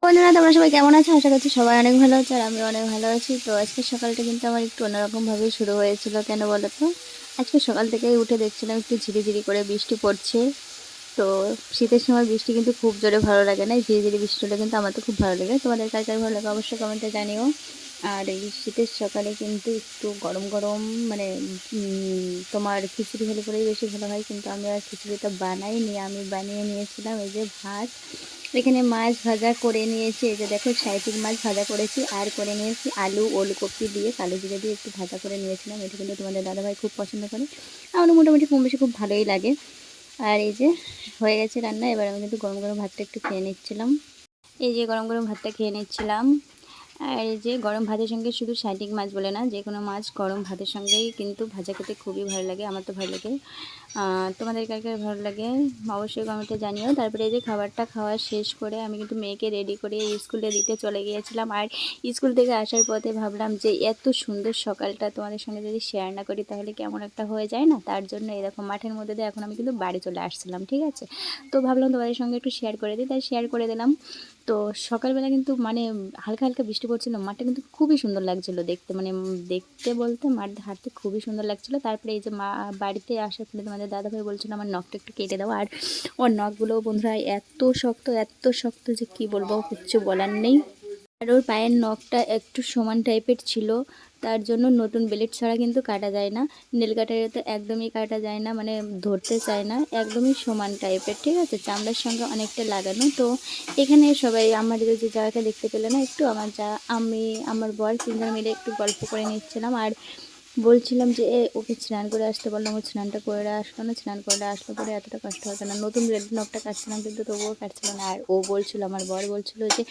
বন্ধুরা, তোমরা সবাই কেমন আছো? আশা করছি সবাই অনেক ভালো আছে আর আমি অনেক ভালো আছি। তো আজকে সকালটা কিন্তু আমার একটু অন্যরকমভাবে শুরু হয়েছিল। কেন বলো তো? আজকে সকাল থেকেই উঠে দেখছিলাম একটু ঝিরিঝিরি করে বৃষ্টি পড়ছে। তো শীতের সময় বৃষ্টি কিন্তু খুব জোরে ভালো লাগে না, ঝিরিঝিরি বৃষ্টি হলে কিন্তু আমার তো খুব ভালো লাগে। তোমাদের কার কার ভালো লাগে অবশ্যই কমেন্টে জানিও। আর এই শীতের সকালে কিন্তু একটু গরম গরম মানে তোমার খিচুড়ি হলে পরেই বেশি ভালো হয়, কিন্তু আমি আর খিচুড়িটা বানাইনি। আমি বানিয়ে নিয়েছিলাম এই যে ভাত, এখানে মাছ ভাজা করে নিয়েছি। এই যে দেখো সাইটিক মাছ ভাজা করেছি, আর করে নিয়েছি আলু ওলকপি দিয়ে কালো জিরে দিয়ে একটু ভাজা করে নিয়েছিলাম। এটা কিন্তু তোমাদের দাদাভাই খুব পছন্দ করে, আমারও মোটামুটি কম বেশি খুব ভালোই লাগে। আর এই যে হয়ে গেছে রান্না। এবার আমি কিন্তু গরম গরম ভাতটা একটু খেয়ে নিচ্ছিলাম। এই যে গরম গরম ভাতটা খেয়ে নিচ্ছিলাম। আর এই যে গরম ভাতের সঙ্গে শুধু সাইটিক মাছ বলে না, যে কোনো মাছ গরম ভাতের সঙ্গেই কিন্তু ভাজা খেতে খুবই ভালো লাগে। আমার তো ভালো লাগে। তোমাদের কার কার ভালো লাগে অবশ্যই কমেন্টে জানিও। তারপরে এই যে খাবারটা খাওয়া শেষ করে আমি কিন্তু মেয়েকে রেডি করে স্কুলে দিতে চলে গিয়েছিলাম। আর স্কুল থেকে আসার পথে ভাবলাম যে এত সুন্দর সকালটা তোমাদের সঙ্গে যদি শেয়ার না করি তাহলে কেমন একটা হয়ে যায় না। তার জন্য এরকম মাঠের মধ্যে দিয়ে এখন আমি কিন্তু বাড়ি চলে আসছিলাম, ঠিক আছে। তো ভাবলাম তোমাদের সঙ্গে একটু শেয়ার করে দিই, তাই শেয়ার করে দিলাম। তো সকালবেলা কিন্তু মানে হালকা হালকা বৃষ্টি পড়ছিল, মাঠটা কিন্তু খুবই সুন্দর লাগছিল দেখতে। মানে দেখতে বলতে মাঠ হাঁটতে খুবই সুন্দর লাগছিল। তারপরে এই যে মা বাড়িতে আসার ফলে তোমাদের দাদাভাই বলছিল আমার নখটা একটু কেটে দাও। আর ওর নখগুলো বন্ধুরা এত শক্ত যে কি বলবো, কিচ্ছু বলার নেই। আর ওর পায়ের নখটা একটু সমান টাইপের ছিল, তার জন্য নতুন ব্লেড ছাড়া কিন্তু কাটা যায় না। নেল কাটারে তো একদমই কাটা যায় না, মানে ধরতে চায় না, একদমই সমান টাইপের, ঠিক আছে, চামড়ার সঙ্গে অনেকটা লাগানো। তো এখানে সবাই আমার যে জায়গাটা দেখতে পেলে না, একটু আমি আমার বর তিনজন মিলে একটু গল্প করে নিচ্ছিলাম। আর বলছিলাম যে ওকে স্নান করে আসতে বললাম, ও স্নানটা করে আসলো না। স্নান করে আসলে পরে এতটা কষ্ট হতো না। নতুন রেড নখটা কাটছিলাম কিন্তু তবুও কাটছিল না। আর ও বলছিল, আমার বর বলছিল যে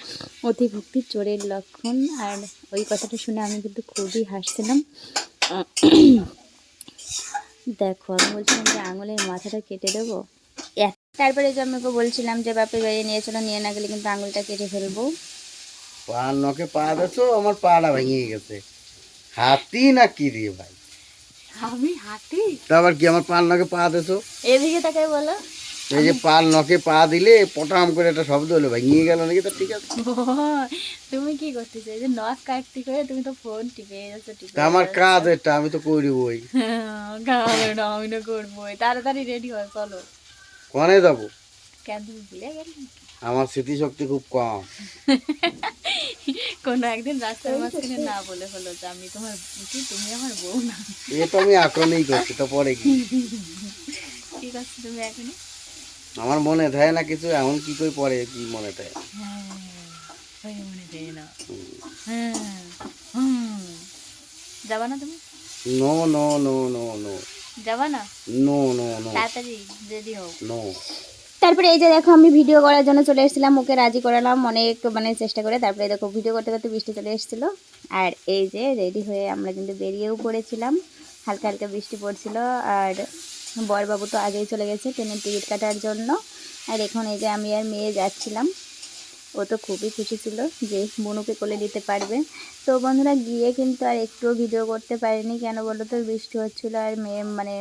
অতিভক্তি চোরের লক্ষণ। আর ওই কথাটা শুনে আমি কিন্তু খুবই হাসছিলাম। দেখো আমি বলছিলাম যে আঙুলের মাথাটা কেটে দেবো। তারপরে যে আমি ওকে বলছিলাম যে বাপের বাড়ি নিয়ে চলো, নিয়ে না গেলে কিন্তু আঙুলটা কেটে ফেলবো। পা নখে পা দিয়েছো, আমার পাটা ভেঙে গেছে। হাতি না কি রে ভাই? আমি হাঁটি? তা আবার কি আমার পাল নখে পা দিয়েছো? এদিকে তাকাই বলো। এই যে পাল নখে পা দিলে পটাম করে একটা শব্দ হলো, ভেঙে গেল নাকি? তা ঠিক আছে। তুমি কি করতেছো? এই যে নখ কাটতে করে তুমি তো ফোন টিপে যাচ্ছ, তা আমার কাজ এটা, আমি তো করি বই। আমি না করবোই। তাড়াতাড়ি রেডি হয়, চলো। কনে যাবো? কেন তুমি ভুলে গেলে? আমার স্মৃতিশক্তি খুব কম। কোনো একদিন রাস্তার মাঝখানে না বলে হলো যে আমি তোমার কি, তুমি আমার বউ না। এ তো আমি এখনই করছি, তো পরে কি? ঠিক আছে তুমি এখনই। আমার মনে থাকে না কিছু, এমন কি করে পরে কি মনে থাকে? হ্যাঁ মনে দেয় না। হ্যাঁ। হুম। যাবা না তুমি? No no no no no যাবা না? নো নো নো তাড়াতাড়ি রেডি হও। নো। তারপরে এই যে দেখো আমি ভিডিও করার জন্য চলে এসেছিলাম, ওকে রাজি করালাম অনেক মানে চেষ্টা করে। তারপরে দেখো ভিডিও করতে করতে বৃষ্টি চলে এসেছিল। আর এই যে রেডি হয়ে আমরা কিন্তু বেরিয়েও পড়েছিলাম। হালকা হালকা বৃষ্টি পড়ছিল। আর বরবাবু তো আগেই চলে গেছে ট্রেনের টিকিট কাটার জন্য। আর এখন এই যে আমি আর মেয়ে যাচ্ছিলাম। ও তো খুবই খুশি ছিল যে বনুকে কোলে দিতে পারবে। তো বন্ধুরা গিয়ে কিন্তু আর একটুও ভিডিও করতে পারিনি, কেন বলো তো, বৃষ্টি হচ্ছিলো। আর মেয়ে মানে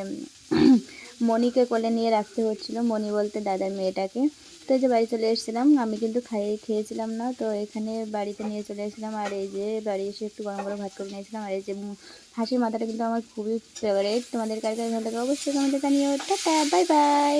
মনিকে কোলে নিয়ে রাখতে হচ্ছিলো, মনি বলতে দাদার মেয়েটাকে। তো এই যে বাড়ি চলে এসেছিলাম, আমি কিন্তু খেয়েছিলাম না, তো এখানে বাড়িতে নিয়ে চলে এসেছিলাম। আর এই যে বাড়ি এসে একটু গরম গরম ভাত করে নিয়েছিলাম। আর এই যে হাঁসের মাথাটা কিন্তু আমার খুবই ফেভারিট। তোমাদের কার কার ভালো লাগে অবশ্যই কমেন্টে জানিও। Tata, bye bye.